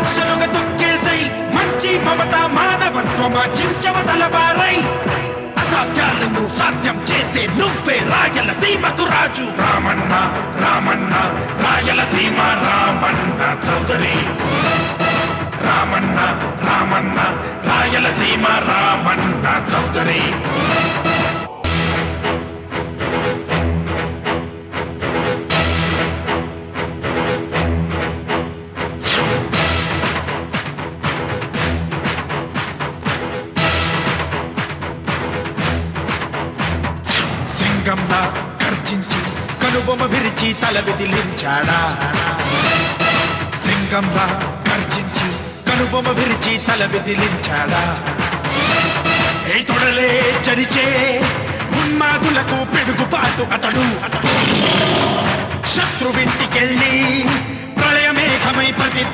లక్షలుగా తొక్కేసై మంచి మమత మానవత్వమా చించవతలబారై అసాధ్యాలను సాధ్యం చేసే నువ్వే రాయలసీమకు రాజు. రామన్న రామన్న రాయలసీమ రామన్న చౌదరి. రామన్న రామన్న రాయలసీమ రామన్న చౌదరి. సింగంలా గర్జించి కనుబొమ్మ విరిచి తల విదిలించాడా. సింగంలా గర్జించి కనుబొమ్మ విరిచి తల విదిలించాడా. ఏ తొడలే చరిచే ఉన్మాదులకు పిడుగుపాటు అతడు. శత్రువింటికెళ్ళి ప్రళయమేఘమై ప్రతి